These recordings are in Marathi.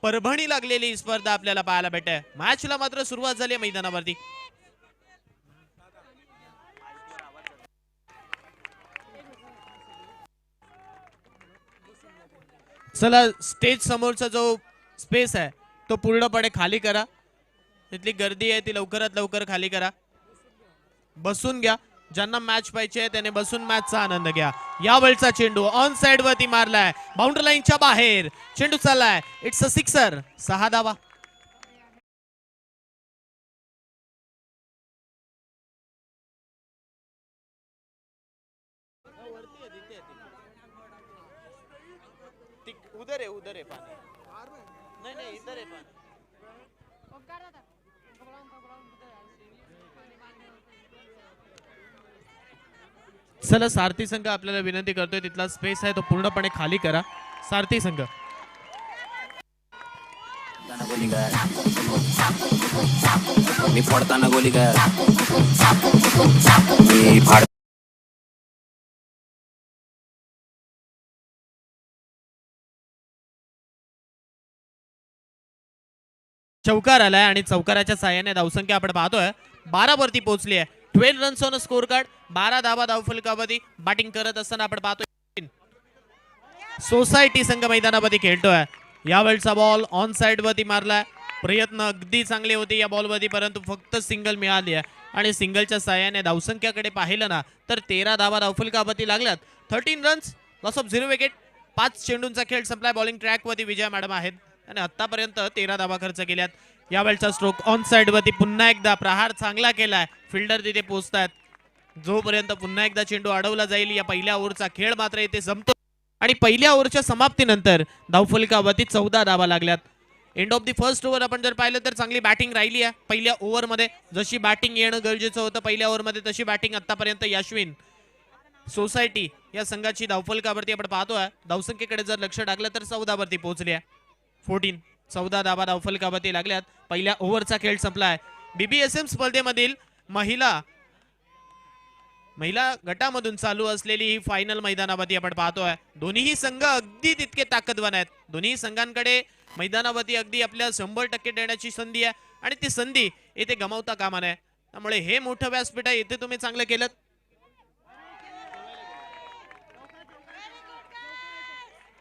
परभणी लागलेली ही स्पर्धा आपल्याला पाहायला भेटते. मॅचला मात्र सुरुवात झाली मैदानावरती. चला स्टेज समोरचा जो स्पेस आहे तो पूर्णपणे खाली करा. तिथली गर्दी आहे ती लवकरात लवकर खाली करा. बसून घ्या. ज्यांना मॅच पाहिजे त्याने बसून मॅचचा आनंद घ्या. या वेळचा चेंडू ऑन साइड वरती मारलाय, बाउंड्री लाईनच्या बाहेर चेंडू चाललाय. It's a sixer. 6 धावा. उधर है पानी. नहीं नहीं इधर है पानी. चला सारथी संघ आपल्याला विनंती करतोय तिथला स्पेस आहे तो पूर्णपणे खाली करा. सारथी संघ मी फोडताना गोली कर. चौकार आलाय आणि चौकाराच्या साह्याने धावसंख्या आपण पाहतोय 12 वरती पोहोचली आहे. 12 रन्स ऑन स्कोर कार्ड. 12 धावा धावफलकावरती बॅटिंग करत असताना आपण पाहतोय सोसायटी संघ मैदानामध्ये खेळतोय. यावेळचा बॉल ऑन साइड वरती मारलाय. प्रयत्न अगदी चांगले होते या बॉल वरती परंतु फक्त सिंगल मिळाली आहे आणि सिंगलच्या साह्याने धावसंख्याकडे पाहिलं ना तर 13 धावा धावफलकावरती लागल्यात. 13 रन्स लॉस ऑफ 0 विकेट. 5 चेंडूंचा खेळ संपलाय. बॉलिंग ट्रॅक वरती विजय मॅडम आहेत आणि आतापर्यंत 13 धावा खर्च केल्यात. यावेळचा स्ट्रोक ऑन साइड वरती पुन्हा एकदा प्रहार चांगला केलाय. फिल्डर तिथे पोहोचतात. जोपर्यंत पुन्हा एकदा चेंडू अडवला जाईल या पहिल्या ओव्हरचा खेळ मात्र इथे संपतो आणि पहिल्या ओव्हरच्या समाप्तीनंतर धावफलकावरती 14 धावा लागल्यात. End of the first over आपण जर पाहिलं तर चांगली बॅटिंग राहिली आहे. पहिल्या ओव्हरमध्ये जशी बॅटिंग येणं गरजेचं होतं पहिल्या ओव्हरमध्ये तशी बॅटिंग आतापर्यंत यशविन सोसायटी या संघाची धावफलकावरती आपण पाहतोय. धावसंख्येकडे जर लक्ष टाकलं तर 14 वरती पोहोचली आहे. 14 धावा धावफलकावरती लागल्यात. पहिल्या ओव्हरचा खेळ संपलाय. बीबीएसएम स्पर्धेमधील महिला गटामधून चालू असलेली ही फायनल मैदानावरती आपण पाहतोय. दोन्ही संघ अगदी तितके ताकदवान आहेत. दोन्ही संघांकडे मैदानावरती अगदी आपल्या 100% देण्याची संधी आहे आणि ती संधी इथे गमावता कामा नये. त्यामुळे हे मोठं व्यासपीठ आहे. इथे तुम्ही चांगलं केलं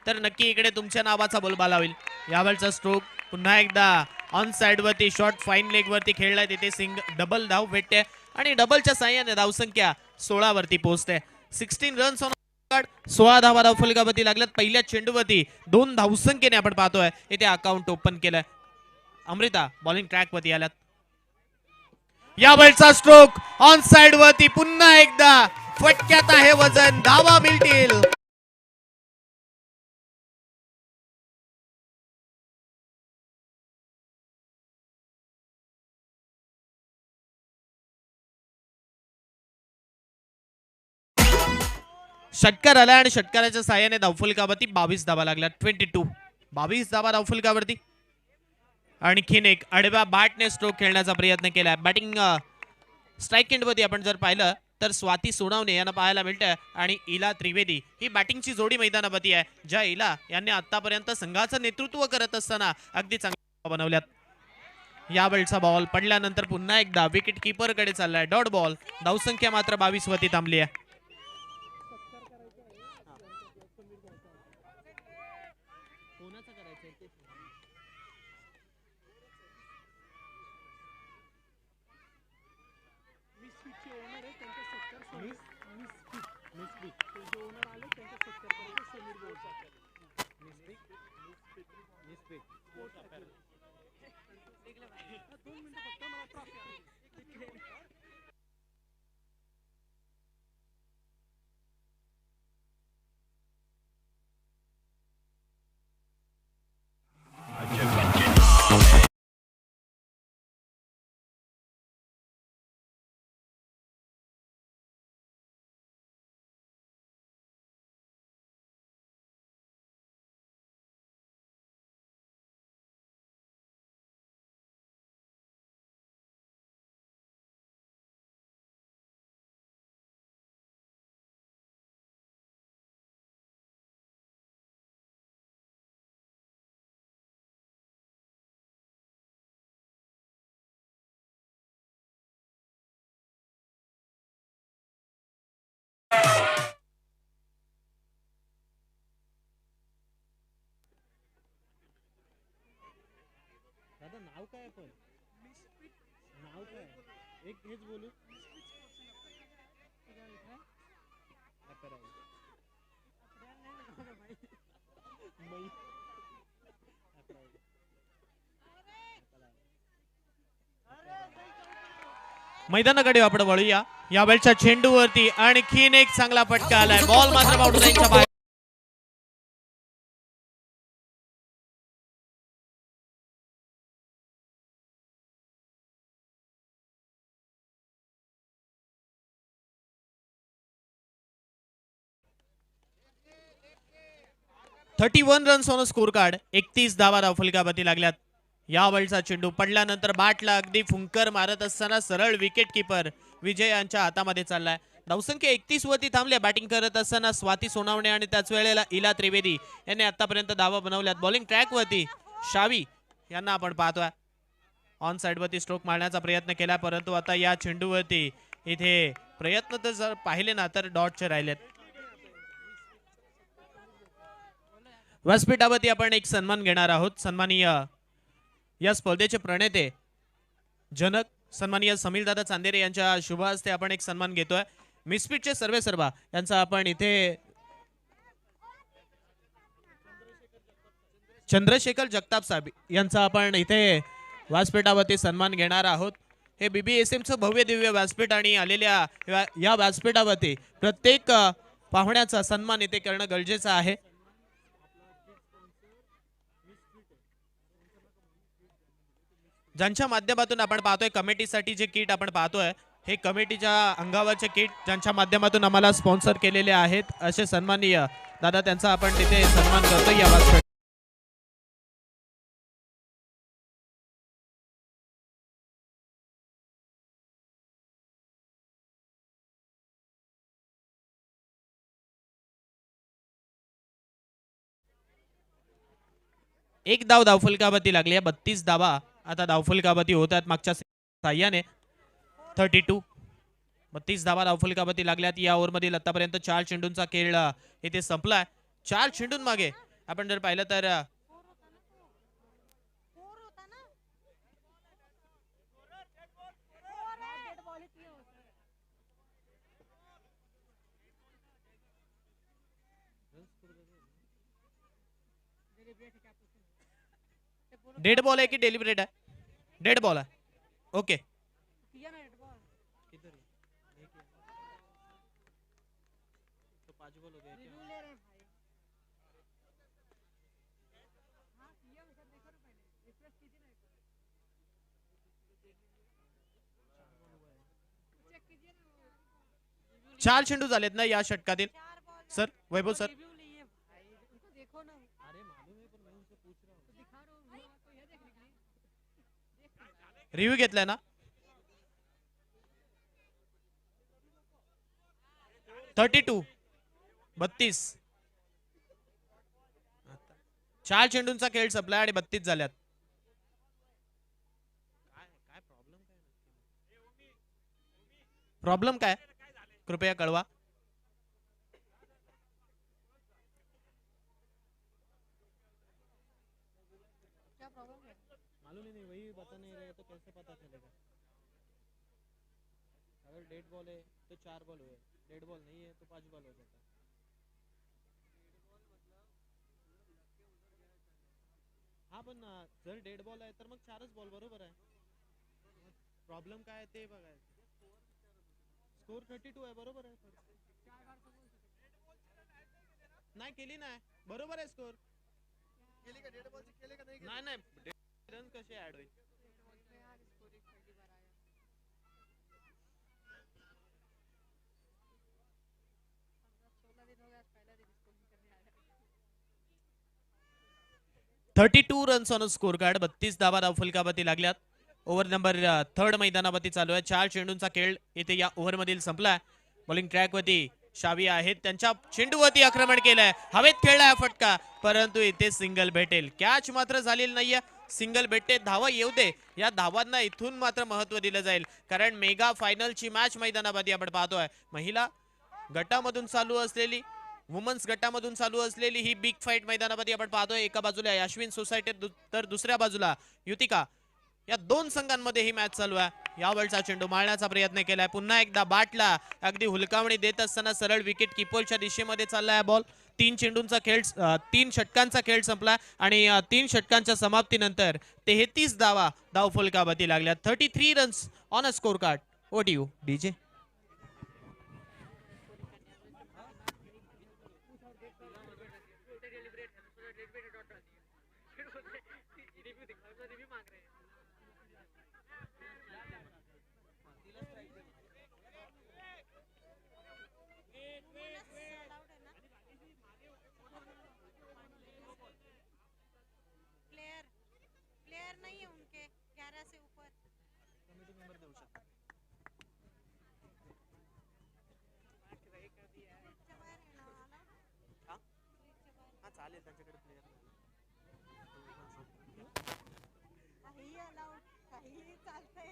तर नक्की इकडे तुमच्या नावाचा बोलबाला होईल. यावेळचा स्ट्रोक पुन्हा एकदा ऑन साइड वरती शॉर्ट फाईन लेग वरती खेळलाय. तिथे डबल धाव भेटते आणि डबलच्या साह्याने धावसंख्या 16 वरती पोहोचते. 16 रन्स ऑन कार्ड. 16 धावा धावफलकावरती लागल्यात. पहिल्या चेंडूवरती 2 धावसंख्येने आपण पाहतोय इथे अकाउंट ओपन केलंय. अमृता बॉलिंग ट्रॅक वरती आल्यात. यावेळचा स्ट्रोक ऑन साइड वरती पुन्हा एकदा फटक्यात आहे वजन. धावा मिळतील. षटकार आला आणि षटकाराच्या साह्याने धावफलकावरती 22 धावा लागल्या. 22 धावा धावफलकावरती. आणखीन एक आडव्या बॅटने स्ट्रोक खेळण्याचा प्रयत्न केलाय. बॅटिंग स्ट्राईक एंड वरती आपण जर पाहिलं तर स्वाती सोनावणे यांना पाहायला मिळतंय आणि इला त्रिवेदी ही बॅटिंगची जोडी मैदानावरती आहे. ज्या इला यांनी आतापर्यंत संघाचं नेतृत्व करत असताना अगदी चांगल्या बनवल्यात. यावेळचा बॉल पडल्यानंतर पुन्हा एकदा विकेट किपर कडे चाललाय. Dot ball. धावसंख्या मात्र 22 वरती थांबली आहे. माझं नाव काय पण नाव काय एक हेच बोलू मैदानाकडे आपण वळूया. यावेळच्या चेंडूवरती आणखीन एक चांगला फटका आलाय. बॉल मात्र बाउंड्रीच्या बाहेर. (31 रन्स ऑन स्कोर कार्ड). 31 धावा धावफलकावरती लागल्यात. या बॉलचा चेंडू पडल्यानंतर बॅटला अगदी फुंकर मारत असताना सरळ विकेट किपर विजय यांच्या हातामध्ये चाललाय. धावसंख्या 31 वरती थांबल्या. बॅटिंग करत असताना स्वाती सोनावणे आणि त्याच वेळेला इला त्रिवेदी यांनी आतापर्यंत धावा बनवल्यात. बॉलिंग ट्रॅक वरती शावी यांना आपण पाहतोय. ऑन साइड वरती स्ट्रोक मारण्याचा प्रयत्न केला, परंतु आता या चेंडूवरती इथे प्रयत्न तर जर पाहिले ना तर डॉटचे राहिलेत. व्यासपीठावरती आपण एक सन्मान घेणार आहोत. सन्माननीय या स्पर्धेचे प्रणेते जनक सन्माननीय समीरदादा चांदेरे यांच्या शुभ हस्ते आपण एक सन्मान घेतोय. मिसफिटचे सर्वेसर्वा यांचा आपण इथे चंद्रशेखर जगताप साहेब यांचा आपण इथे व्यासपीठावरती सन्मान घेणार आहोत. हे BBSMचं भव्य दिव्य व्यासपीठ आणि आलेल्या या व्यासपीठावरती प्रत्येक पाहुण्याचा सन्मान इथे करणं गरजेचं आहे. ज्यांच्या माध्यमातून आपण पाहतोय कमिटीसाठी जे किट आपण पाहतोय हे कमिटीच्या अंगावरचे किट ज्यांच्या माध्यमातून आम्हाला स्पॉन्सर केलेले आहेत असे सन्माननीय दादा त्यांचा आपण तिथे सन्मान करतोय. या व्यासपीठ एक धाव धावफलकावरती लागली आहे. 32 धावा आता धावफलकावरती होत आहेत मागच्या साह्याने. 32 32 धावा धावफलकावरती लागल्यात. या ओव्हरमधील आतापर्यंत 4 चेंडूंचा खेळ इथे संपलाय. 4 चेंडूं मागे आपण जर पाहिलं तर डेड बॉल आहे की डेलिब्रेट आहे? डेड बॉल आहे. ओके चार चेंडू झालेत ना या षटकातील. सर वैभव सर रिव्ह्यू घेतलाय ना? 32 32 4 चेंडूंचा खेळ संपलाय आणि 32 झाल्यात. प्रॉब्लेम काय कृपया कळवा. मालूम ही नहीं, वही बता नहीं रहे तो कैसे पता चलेगा? अगर डेड बॉल है तो 4 बॉल हुए, डेड बॉल नहीं है तो 5 बॉल हो जाता. हाँ पण जर डेड बॉल आहे तर मग 4च बॉल बरोबर आहे. प्रॉब्लेम काय ते बघायचं. स्कोर 32 आहे बरोबर आहे. नाही केली नाही बरोबर आहे स्कोर. केली का डेड बॉलची केली का नाही? नाही रन कसे ऍड होईल? (32 रन्स ऑन स्कोर कार्ड). 32 धावा धावफलकावरती लागल्यात. ओव्हर नंबर 3 मैदानावरती चालू आहे. 4 चेंडूंचा खेळ इथे या ओव्हर मधील संपलाय. बॉलिंग ट्रॅक वरती शावी आहेत. त्यांच्या चेंडूवरती आक्रमण केलंय. हवेत खेळलाय फटका, परंतु इथे सिंगल भेटेल. कॅच मात्र झालेली नाहीये. सिंगल भेटते, धावा येऊ दे. या धावांना इथून मात्र महत्व दिलं जाईल, कारण मेगा फायनलची मॅच मैदानावरती आपण पाहतोय. महिला गटामधून चालू असलेली, वुमन्स गटामधून चालू असलेली ही बिग फाईट मैदानावरती आपण पाहतोय. एका बाजूला अश्विन सोसायटी तर दुसऱ्या बाजूला युतिका या दोन संघांमध्ये ही मॅच चालू आहे. यावेळचा चेंडू मारण्याचा प्रयत्न केलाय, पुन्हा एकदा बाटला अगदी हुलकावणी देत असताना सरळ विकेट किपरच्या दिशेमध्ये चाललाय बॉल. 3 षटकांचा खेळ संपला आणि 3 षटकांच्या समाप्तीनंतर 33 धावफलकावरती लागल्या. 33 runs on a score card. What you DJ? Player नहीं है उनके 11 से ऊपर. काही allowed, काहीही चालतंय.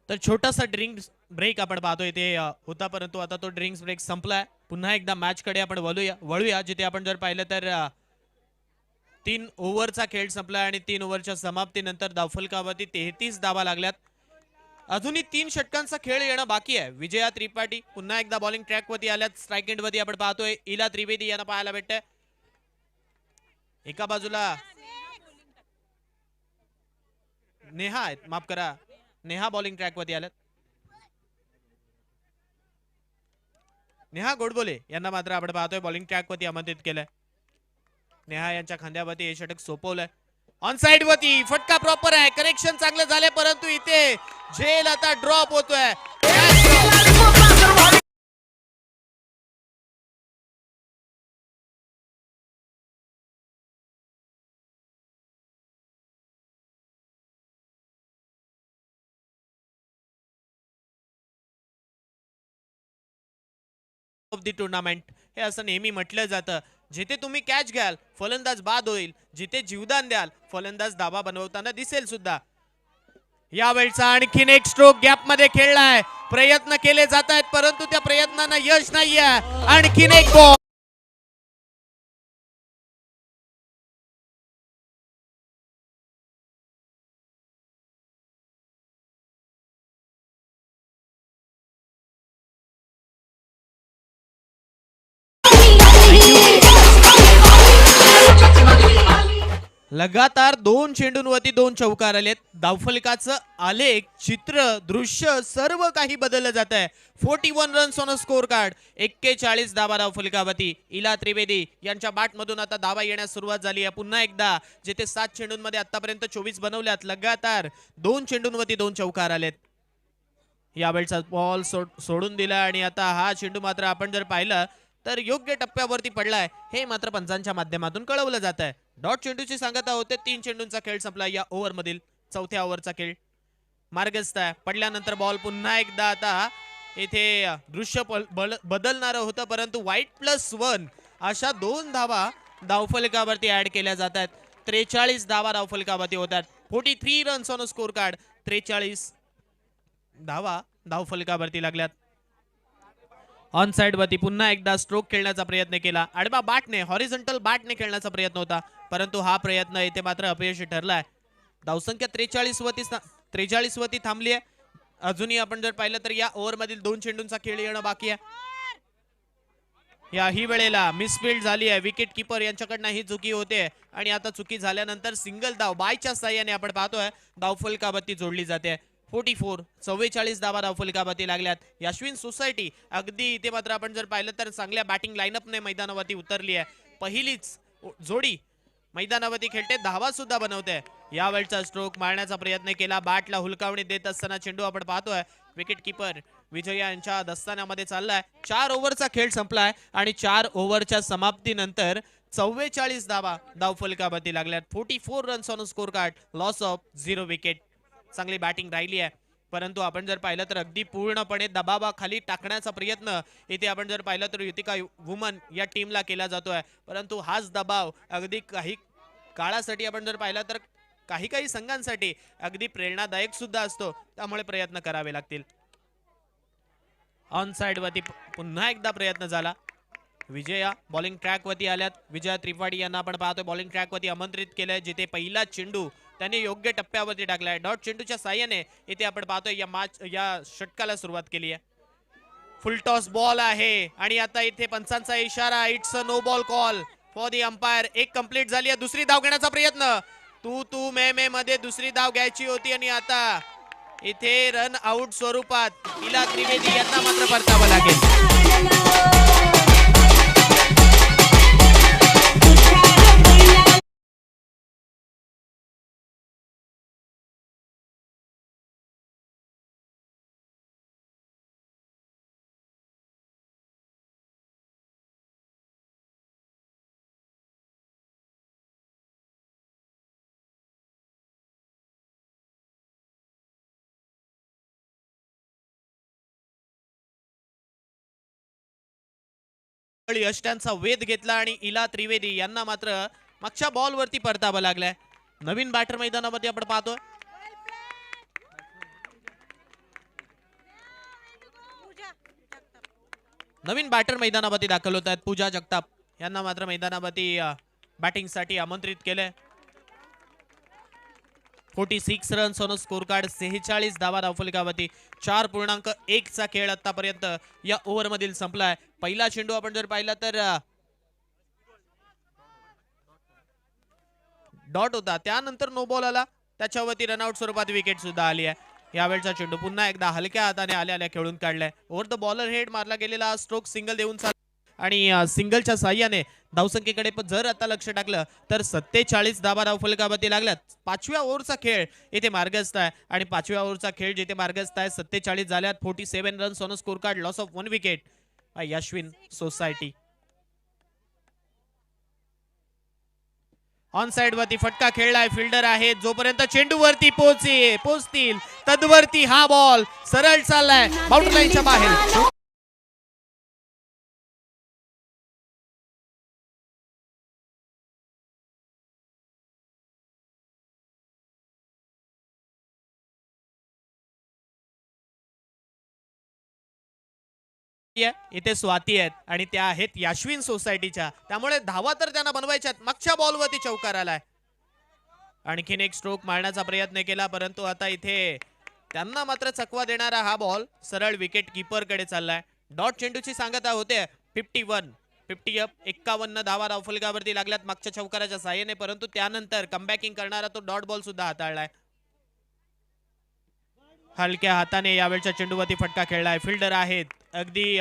तर छोटासा ड्रिंक्स ब्रेक आपण पाहतोय ते होता, परंतु आता तो ड्रिंक्स ब्रेक संपलाय. पुन्हा एकदा मॅच कडे आपण वळूया जिथे आपण जर पाहिलं तर 3 ओव्हरचा खेळ संपला आणि 3 ओव्हरच्या समाप्तीनंतर धावफलकावरती 33 धावा लागल्यात. अजूनही 3 षटकांचा खेळ येणं बाकी आहे. विजया त्रिपाठी पुन्हा एकदा बॉलिंग ट्रॅक वरती आल्यात. स्ट्राईक एंड वरती आपण पाहतोय इला त्रिवेदी यांना पाहायला भेटतंय. एका बाजूला नेहा आहेत, माफ करा, नेहा बॉलिंग ट्रॅक वरती आल्यात. नेहा गोडबोले यांना मात्र आपण पाहतोय बॉलिंग ट्रॅक वरती आमंत्रित केलंय. नेहा यांच्या खांद्यावरती हे षटक सोपवलंय. ऑन साइड वरती फटका प्रॉपर आहे, कनेक्शन चांगलं झालंय, परंतु इथे झेल आता ड्रॉप होतोय. ऑफ द टुर्नामेंट हे असं नेहमी म्हटलं जातं. जिथे तुम्ही कॅच घ्याल फलंदाज बाद होईल, जिथे जीवदान द्याल फलंदाज धाबा बनवताना दिसेल सुद्धा. यावेळचा आणखीन एक स्ट्रोक गॅप मध्ये खेळलाय, प्रयत्न केले जात आहेत परंतु त्या प्रयत्नांना यश नाहीये. आणखीन एक बॉल. लगातार 2 चेंडूंवरती 2 चौकार आलेत. धावफलकाचं आलेख, चित्र, दृश्य सर्व काही बदललं जात आहे. 41 runs on a score card. 41 धावा धावफलकावरती. इला त्रिवेदी यांच्या बॅटमधून आता धावा येण्यास सुरुवात झाली आहे. पुन्हा एकदा जिथे 7 चेंडूंमध्ये आतापर्यंत 24 बनवल्यात, लगातार 2 चेंडूंवरती 2 चौकार आलेत. यावेळचा बॉल सोडून दिला आणि आता हा चेंडू मात्र आपण जर पाहिलं तर योग्य टप्प्यावरती पडलाय, हे मात्र पंचांच्या माध्यमातून कळवलं जात आहे. डॉट चेंडूची सांगता होते. 3 चेंडूंचा खेळ संपला. या ओव्हर मधील चौथ्या ओव्हरचा खेळ मार्गस्थ आहे. पडल्यानंतर बॉल पुन्हा एकदा आता इथे दृश्य बदलणारं होतं, परंतु वाईट+1 अशा 2 धावा धावफलकावरती ऍड केल्या जात आहेत. 43 धावा धावफलकावरती होतात. 43 रन्स ऑन स्कोर कार्ड. 43 धावा धावफलकावरती लागल्यात. ऑन साइड वरती पुन्हा एकदा स्ट्रोक खेळण्याचा प्रयत्न केला. आडवा बॅटने, हॉरिझॉन्टल बॅटने खेळण्याचा प्रयत्न होता, परंतु हा प्रयत्न इथे मात्र अपयशी ठरलाय. धावसंख्या 43 वरती थांबली आहे. अजूनही आपण जर पाहिलं तर या ओव्हर मधील 2 चेंडूंचा खेळ येणं बाकी आहे. याही वेळेला मिसफील्ड झाली आहे. विकेट किपर यांच्याकडनं ही चुकी होते आणि आता चुकी झाल्यानंतर सिंगल धाव बायच्या साह्याने आपण पाहतोय धावफलकावरती जोडली जाते. 44 धावा धावफलकावरती लागल्यात. अश्विन सोसायटी अगदी इथे मात्र आपण जर पाहिलं तर चांगल्या बॅटिंग लाईनअपने मैदानावरती उतरली आहे. पहिलीच जोडी मैदानावरती खेळते, धावा सुद्धा बनवते. यावेळचा स्ट्रोक मारण्याचा प्रयत्न केला, बॅटला हुलकावणी देत असताना चेंडू आपण पाहतोय विकेट किपर विजया यांच्या दस्तान्यामध्ये चाललाय. 4 ओव्हरचा खेळ संपलाय आणि 4 ओव्हरच्या समाप्तीनंतर 44 धावा धावफलकावरती लागल्यात. 44 runs on score card. Loss of 0 wicket. चांगली बॅटिंग राहिली आहे, परंतु आपण जर पाहिलं तर अगदी पूर्णपणे दबावाखाली टाकण्याचा प्रयत्न इथे आपण जर पाहिलं तर युतिका वुमन या टीमला केला जातोय, परंतु हाच दबाव अगदी काही काळासाठी आपण जर पाहिलं तर काही संघांसाठी अगदी प्रेरणादायक सुद्धा असतो, त्यामुळे प्रयत्न करावे लागतील. ऑन साइड वरती पुन्हा एकदा प्रयत्न झाला. विजया बॉलिंग ट्रॅक वरती आल्यात. विजया त्रिपाठी यांना आपण पाहतोय बॉलिंग ट्रॅक वरती आमंत्रित केलंय, जिथे पहिला चेंडू त्यांनी योग्य टप्प्यावरती टाकलाय. डॉट चेंडूच्या साह्याने इथे आपण पाहतोय या षटकाला सुरुवात केली आहे. फुल टॉस बॉल आहे आणि आता इथे पंचांचा इशारा, it's a no ball call for the umpire. एक कंप्लीट झाली आहे. दुसरी धाव घेण्याचा प्रयत्न, तू मे मध्ये दुसरी धाव घ्यायची होती आणि आता इथे रन आउट स्वरूपात इला त्रिवेदी यांना मात्र परतावं लागेल. यष्ट्यांचा वेध घेतला आणि इला त्रिवेदी यांना मात्र मागच्या बॉल वरती परतावं लागलाय. नवीन बॅटर मैदानामध्ये आपण पाहतोय. पूजा जगताप नवीन बॅटर मैदानावरती दाखल होत आहेत. पूजा जगताप यांना मात्र मैदानावरती बॅटिंग साठी आमंत्रित केलंय. 46 रन्स ऑन स्कोर कार्ड, 46 धावा धावफलकावरती. 4.1 चा खेळ आतापर्यंत या ओव्हर मधील संपलाय. पहिला चेंडू आपण जर पाहिला तर डॉट होता, त्यानंतर नो बॉल आला, त्याच्यावरती रनआउट स्वरूपात विकेट सुद्धा आली आहे. यावेळचा चेंडू पुन्हा एकदा हलक्या हाताने आल्या खेळून काढलाय. ओव्हर द बॉलर हेड मारला गेलेला स्ट्रोक सिंगल देऊन आणि सिंगलच्या साह्याने धावसंख्येकडे जर आता लक्ष टाकलं तर 47 धावा धावफलकावरती लागल्यात. 5व्या ओव्हरचा खेळ इथे मार्गस्थ आहे आणि 5व्या ओव्हरचा खेळ जिथे मार्गस्थ आहे 47 झाल्यात. 47 runs on score card, loss of 1 wicket. यशविन सोसायटी ऑन साइड वरती फटका खेळलाय. फिल्डर आहे, जोपर्यंत चेंडू वरती पोहोचतील तदवरती हा बॉल सरळ चाललाय बाउंड्री लाईनच्या बाहेर. इथे स्वाती आहेत आणि त्या आहेत यशविन सोसायटीच्या, त्यामुळे धावा तर त्यांना बनवायच्यात. मागच्या बॉलवरती चौकार आलाय. आणखीन एक स्ट्रोक मारण्याचा प्रयत्न केला, परंतु आता इथे त्यांना मात्र चकवा देणारा हा बॉल सरळ विकेट कीपर कडे चाललाय. डॉट चेंडूची सांगता होते 51 धावा धावफलकावरती लागल्यात मागच्या चौकाराच्या साह्याने, परंतु त्यानंतर कमबॅकिंग करणारा तो डॉट बॉल सुद्धा हाताळलाय. हलक्या हाताने यावेळच्या चेंडूवरती फटका खेळलाय. फिल्डर आहेत, अगदी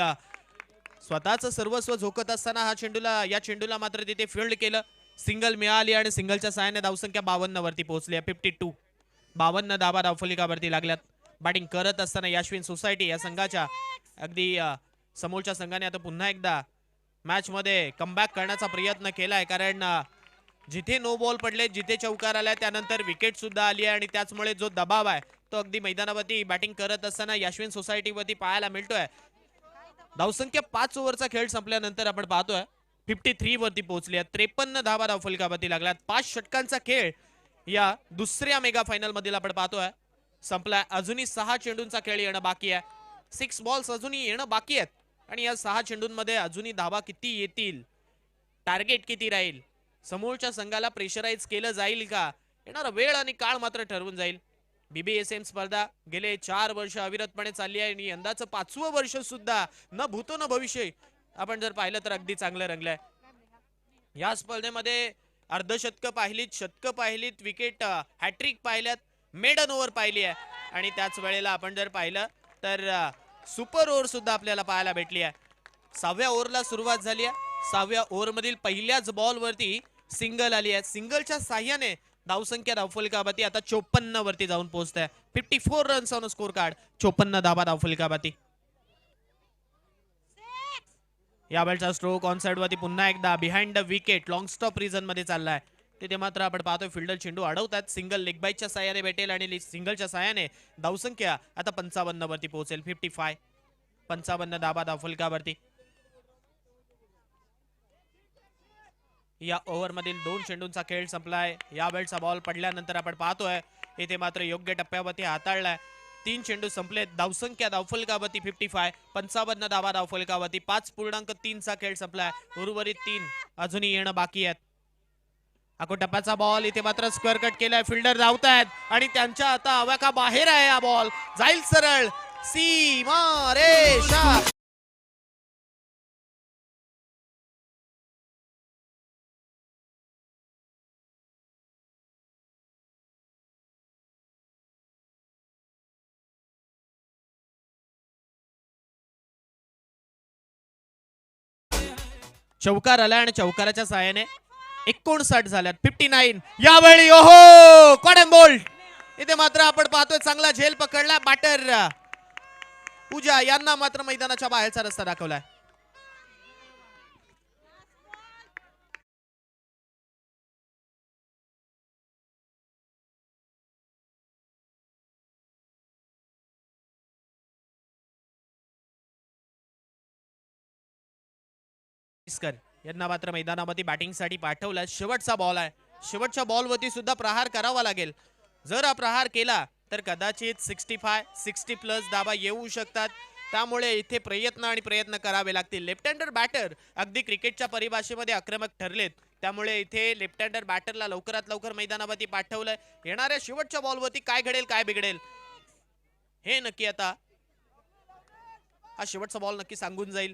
स्वतःच सर्वस्व झोकत असताना या चेंडूला मात्र तिथे फील्ड केलं. सिंगल मिळाली आणि सिंगलच्या साहाय्याने धावसंख्या 52 वरती पोहोचली आहे. 52 धावा धावफलकावरती लागल्यात. बॅटिंग करत असताना यशविन सोसायटी या संघाच्या अगदी समोरच्या संघाने आता पुन्हा एकदा मॅच मध्ये कमबॅक करण्याचा प्रयत्न केलाय, कारण जिथे नो बॉल पडले, जिथे चौकार आलाय, त्यानंतर विकेट सुद्धा आली आहे आणि त्याचमुळे जो दबाव आहे तो अगदी मैदानावरती बॅटिंग करत असताना यशविन सोसायटीवरती पाहायला मिळतोय. धावसंख्या 5 ओव्हरचा खेळ संपल्यानंतर आपण पाहतोय 53 वरती पोहोचली आहे. 53 धावा धावफलकावरती लागल्यात. 5 षटकांचा खेळ या दुसऱ्या मेगा फायनल मधील आपण पाहतोय संपलाय. अजूनही 6 चेंडूंचा खेळ येणं बाकी आहे. 6 बॉल्स अजूनही येणं बाकी आहेत आणि या 6 चेंडूंमध्ये अजूनही धावा किती येतील, टार्गेट किती राहील, समोरच्या संघाला प्रेशराईज केलं जाईल का, येणारा वेळ आणि काळ मात्र ठरवून जाईल. BBSM स्पर्धा गेले 4 वर्ष अविरतपणे चालली आहे आणि यंदाचं 5वं वर्ष सुद्धा न भूतो न भविष्य आपण जर पाहिलं तर अगदी चांगलं रंगलंय. या स्पर्धेमध्ये अर्धशतकं पाहिलीत, शतकं पाहिलीत, विकेट हॅट्रिक पाहिल्यात, मेडन ओव्हर पाहिली आहे आणि त्याच वेळेला आपण जर पाहिलं तर सुपर ओव्हर सुद्धा आपल्याला पाहायला भेटली आहे. 6व्या ओव्हरला सुरुवात झाली आहे. 6व्या ओव्हर मधील पहिल्याच बॉल वरती सिंगल आली आहे. सिंगलच्या साह्याने धावसंख्या धावफलकावरती आता 54 वरती जाऊन पोहोचते. 54 रन्स ऑन स्कोर कार्ड, 54 धावा धावफलकावरती. यावेळचा स्ट्रोक ऑन साइड वरती पुन्हा एकदा behind the wicket long stop region मध्ये चाललाय. तिथे मात्र आपण पाहतोय फिल्डर चेंडू अडवतात. सिंगल लेग बाईटच्या साह्याने भेटेल आणि सिंगलच्या साह्याने धावसंख्या आता 55 वरती पोहोचेल. 55 धावा धावफलकावरती. या ओव्हर मधील 2 चेंडूंचा खेळ संपलाय. यावेळचा बॉल पडल्यानंतर आपण पाहतोय इथे मात्र योग्य टप्प्यावरती हाताळलाय. 3 चेंडू संपले. धावसंख्या धावफलकावरती 55, 55 धावा धावफलकावरती. 5.3चा खेळ संपलाय. उर्वरित 3 अजूनही येणं बाकी आहेत. अको टप्प्याचा बॉल इथे मात्र स्क्वेअर कट केलाय. फिल्डर धावतायत आणि त्यांच्या आता आवाका बाहेर आहे. हा बॉल जाईल सरळ सीमा रेषा. चौकार आला आणि चौकाराच्या साहाय्याने 59 झाल्यात. 59 यावेळी ओहो कॉडन बोल्ट. इथे मात्र आपण पाहतोय चांगला झेल पकडला. बॅटर पूजा यांना मात्र मैदानाच्या बाहेरचा रस्ता दाखवलाय. यांना मात्र मैदानामध्ये बॅटिंगसाठी पाठवलं. शेवटचा बॉल आहे. शेवटच्या बॉलवरती सुद्धा प्रहार करावा लागेल. जर हा प्रहार केला तर कदाचित 65, 60 प्लस धावा येऊ शकतात. त्यामुळे इथे प्रयत्न करावे लागतील. लेफ्ट हँडर बॅटर अगदी क्रिकेटच्या परिभाषेमध्ये आक्रमक ठरलेत. त्यामुळे इथे लेफ्ट हँडर बॅटरला लवकरात लवकर मैदानावरती पाठवलंय. येणाऱ्या शेवटच्या बॉलवरती काय घडेल काय बिघडेल हे नक्की आता हा शेवटचा बॉल नक्की सांगून जाईल.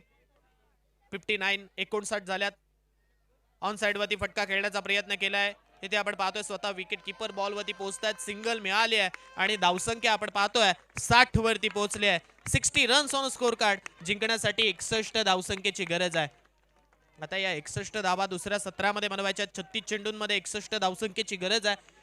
59 59 झाल्यात. ऑन साइड वरती फटका खेळण्याचा प्रयत्न केलाय. तिथे आपण पाहतोय स्वतः विकेट कीपर बॉल वरती पोहोचतात. सिंगल मिळाली आहे आणि धावसंख्या आपण पाहतोय 60 वरती पोहोचली आहे. 60 रन्स ऑन स्कोर कार्ड. जिंकण्यासाठी 61 धावसंख्येची गरज आहे. आता या 61 धावा दुसऱ्या सत्रामध्ये बनवायच्या. 36 चेंडूंमध्ये 61 धावसंख्येची गरज आहे.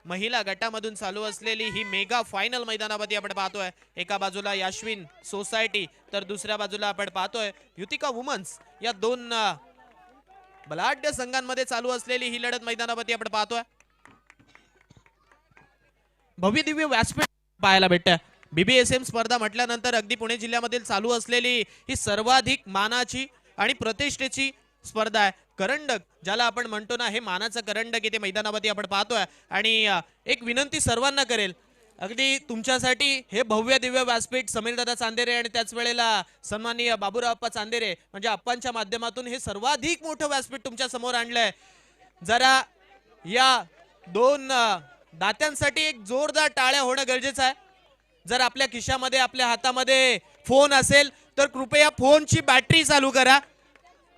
महिला गटामधून चालू असलेली ही मेगा फायनल मैदानावरती आपण पाहतोय. एका बाजूला याश्विन सोसायटी तर दुसऱ्या बाजूला आपण पाहतोय युतिका वुमन्स. या दोन बलाढ्य संघांमध्ये चालू असलेली ही लढत मैदानावरती आपण पाहतोय. भव्य दिव्य व्यासपीठ पाहायला भेटतं. BBSM स्पर्धा म्हटल्यानंतर अगदी पुणे जिल्ह्यामध्ये चालू असलेली ही सर्वाधिक मानाची आणि प्रतिष्ठेची स्पर्धा आहे. करंडक ज्याला आपण म्हणतो ना, हे मानाचं करंडक इथे मैदानावरती आपण पाहतोय. आणि एक विनंती सर्वांना करेल, अगदी तुमच्यासाठी हे भव्य दिव्य व्यासपीठ समीरदादा चांदेरे आणि त्याच वेळेला सन्माननीय बाबूराव अप्पा चांदेरे म्हणजे अप्पांच्या माध्यमातून हे सर्वाधिक मोठं व्यासपीठ तुमच्या समोर आणलंय. जरा या दोन दात्यांसाठी एक जोरदार टाळ्या होणं गरजेचं आहे. जर आपल्या खिशामध्ये आपल्या हातामध्ये फोन असेल तर कृपया फोनची बॅटरी चालू करा.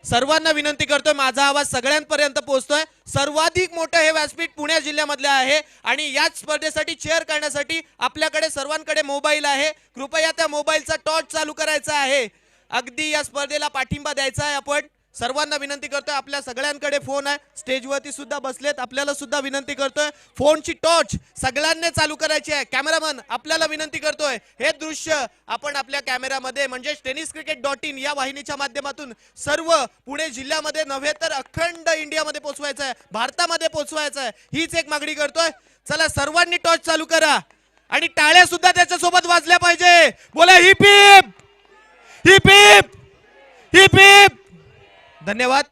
सर्वांना विनंती करतोय, माझा आवाज सगळ्यांपर्यंत पोहोचतोय. सर्वाधिक मोठं हे व्यासपीठ पुणे जिल्ह्यामधले आहे आणि याच स्पर्धेसाठी चेअर करण्यासाठी आपल्याकडे सर्वांकडे मोबाईल आहे. कृपया त्या मोबाईलचा टॉर्च चालू करायचा आहे. अगदी या स्पर्धेला पाठिंबा द्यायचा आहे. आपण सर्वांना विनंती करतोय, आपल्या सगळ्यांकडे फोन आहे. स्टेजवरती सुद्धा बसलेत, आपल्याला सुद्धा विनंती करतोय फोनची टॉर्च सगळ्यांनी चालू करायची आहे. कॅमेरामन आपल्याला विनंती करतोय, हे दृश्य आपण आपल्या कॅमेरामध्ये म्हणजे tenniscricket.in या वाहिनीच्या माध्यमातून सर्व पुणे जिल्ह्यामध्ये नव्हे तर अखंड इंडियामध्ये पोहोचवायचं आहे, भारतामध्ये पोहोचवायचं आहे. हीच एक मागणी करतोय. चला सर्वांनी टॉर्च चालू करा आणि टाळ्या सुद्धा त्याच्यासोबत वाजल्या पाहिजे. बोला heap heap heap heap heap heap. धन्यवाद.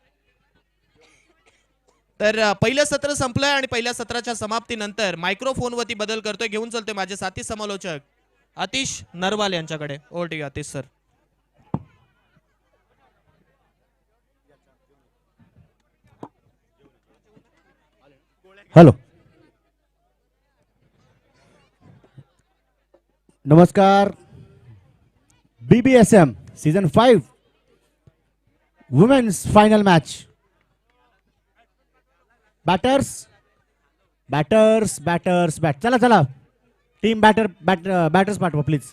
तर पहिलं सत्र संपलंय आणि पहिल्या सत्राच्या समाप्तीनंतर मायक्रोफोनवरती बदल करतोय. घेऊन चलतोय माझे साथी समालोचक आतिश नरवाल यांच्याकडे. Over to you Atish sir. Hello, नमस्कार. BBSM season 5 women's final match. Batters batters batters bat चला चला टीम बॅटर्स पाठवा प्लीज.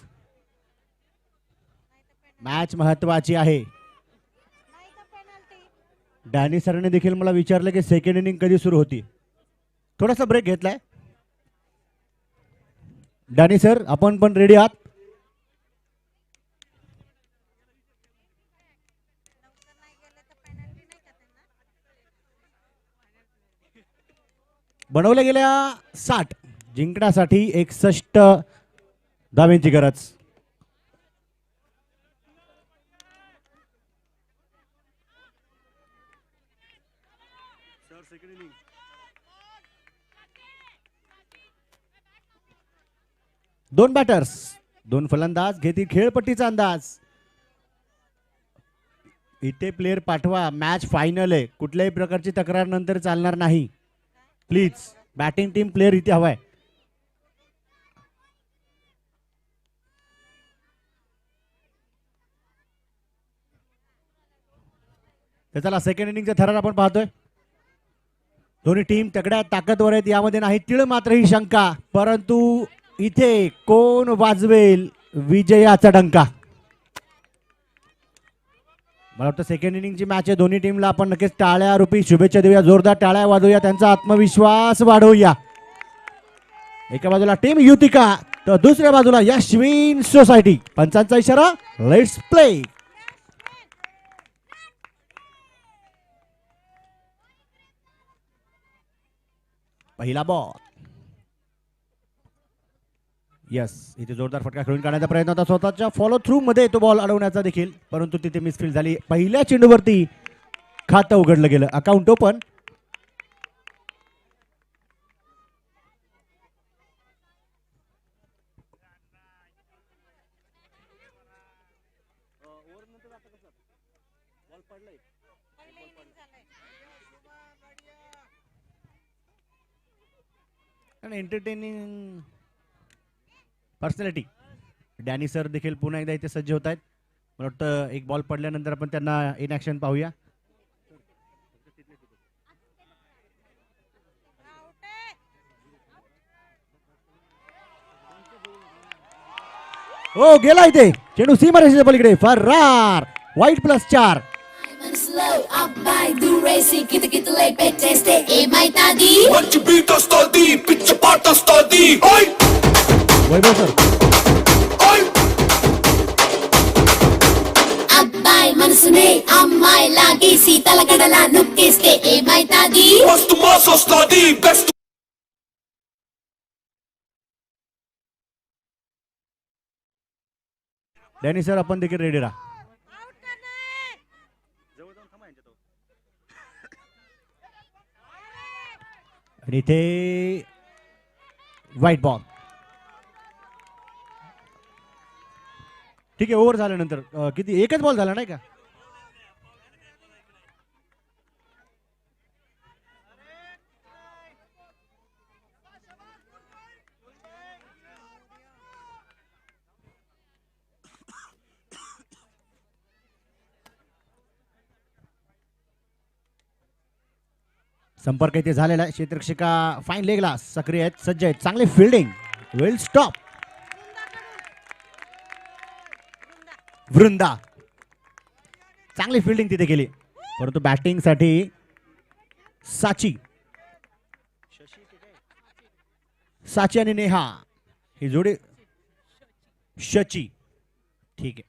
मॅच महत्वाची आहे. नाही तर पेनल्टी. डॅनी सरने देखील मला विचारलं की सेकंड इनिंग कधी सुरू होती. थोडासा ब्रेक घेतलाय. डॅनी सर, आपण पण रेडी आहात? लवकर नाही गेले तर पेनल्टी नाही का त्यांना? बनवल्या गेल्या 60 जिंकण्यासाठी 61 धावांची गरज. दोन बॅटर्स, दोन फलंदाज घेतील खेळपट्टीचा अंदाज. इथे प्लेयर पाठवा, मॅच फायनल आहे. कुठल्याही प्रकारची तक्रार नंतर चालणार नाही. प्लीज बॅटिंग टीम प्लेयर इथे हवाय. तर चला सेकंड इनिंगचा थरार आपण पाहतोय. दोन्ही टीम तगड्या ताकदवर आहेत, यामध्ये नाही तीळ मात्र ही शंका. परंतु इथे कोण वाजवेल विजयाचा डंका? मला वाटतं सेकंड इनिंगची मॅच आहे. दोन्ही टीमला आपण नक्कीच टाळ्या रूपी शुभेच्छा देऊया, जोरदार टाळ्या वाजवूया, त्यांचा आत्मविश्वास वाढवूया. एका बाजूला टीम युतिका तर दुसऱ्या बाजूला यशवीन सोसायटी. पंचांचा इशारा, लेट्स प्ले. पहिला बॉल. यस, इथे जोरदार फटका खेळून काढण्याचा प्रयत्न होता स्वतःच्या फॉलो थ्रू मध्ये तो बॉल अडवण्याचा देखील, परंतु तिथे मिसफील्ड झाली. पहिल्या चेंडूवरती खातं उघडलं गेलं, account open. Entertaining personality Danny sir देखील पुन्हा एकदा इथे सज्ज होत आहेत. मला वाटतं एक बॉल पडल्यानंतर आपण त्यांना इन ऍक्शन पाहूया. हो, गेला इथे चेंडू सीमारेषेच्या पलीकडे, फरार. वाईट +4. Slow up by do racing, kita lay peteste e mai tadi. మంచి బీట్ వస్తుంది పిచ్చి పాట వస్తుంది ఓయ్ वैभव सर, ఓయ్ అబ్బాయి మనసునే అమ్మాయి లాగేసి తలగడలా నొక్కేస్తే ఏమైతాది? మస్తు మాస్ వస్తుంది బెస్ట్ डॅनी सर आपण देखील रेडी राहा. आउट करना है. आणि इथे व्हाईट बॉल. ठीक आहे, ओव्हर झाल्यानंतर किती एकच बॉल झाला नाही का? संपर्क इथे झालेला आहे. क्षेत्ररक्षिका फाईन लेगला सक्रिय आहेत, सज्ज आहेत, चांगले फिल्डिंग, वेल स्टॉप. वृंदा चांगली फिल्डिंग तिथे केली, परंतु बॅटिंग साठी साची आणि नेहा ही जोडी. शची, ठीक आहे.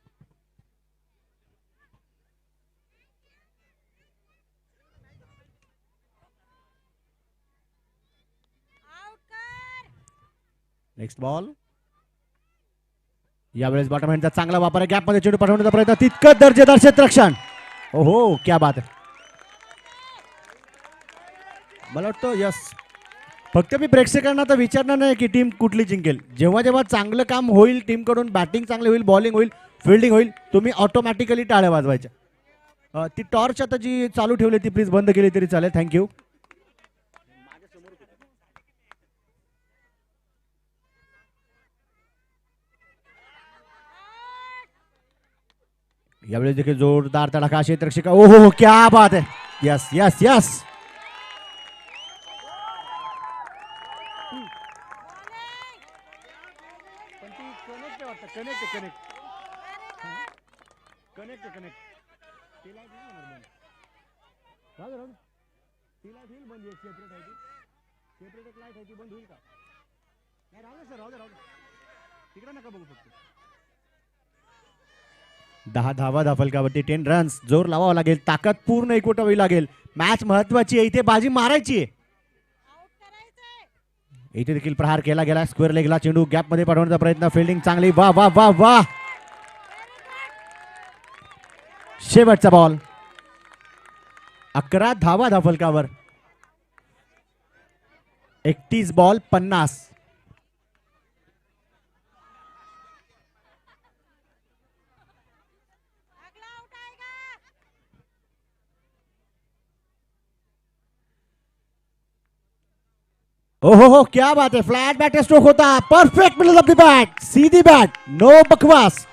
आउट कर. Next ball. यावेळेस बॉटम हँडचा चांगला वापर आहे, गॅप मध्ये चेंडू पाठवण्याचा प्रयत्न, तितकं दर्जेदार क्षेत्ररक्षण. ओहो, क्या बात आहे. मला वाटतं यस, फक्त मी प्रेक्षकांना तर विचारणार नाही की टीम कुठली जिंकेल. जेव्हा जेव्हा चांगलं काम होईल, टीम कडून बॅटिंग चांगली होईल, बॉलिंग होईल, फिल्डिंग होईल, तुम्ही ऑटोमॅटिकली टाळ्या वाजवायच्या. ती टॉर्च आता जी चालू ठेवली ती प्लीज बंद केली तरी चालेल, थँक्यू. यावेळेस देखील जोरदार तडाखा क्षेत्ररक्षिका. ओहो, क्या बात है. Yes yes yes. दहा धावा धाफलकावरती 10 रन्स. जोर लावावा लागेल, ताकद पूर्ण एकवटावी लागेल. मॅच महत्वाची आहे, इथे बाजी मारायची आहे. आउट करायचंय. इथे देखील प्रहार केला गेला, स्क्वेअर लेगला चेंडू गॅप मध्ये पाठवण्याचा प्रयत्न, फिल्डिंग चांगली. वा वा वा वा. शेवटचा बॉल. 11 धावा धाफलकावर, 31 बॉल 50. हो क्या बात है, फ्लैट बैट स्ट्रोक होता, perfect middle of the bat, सीधी बैट, नो बकवास.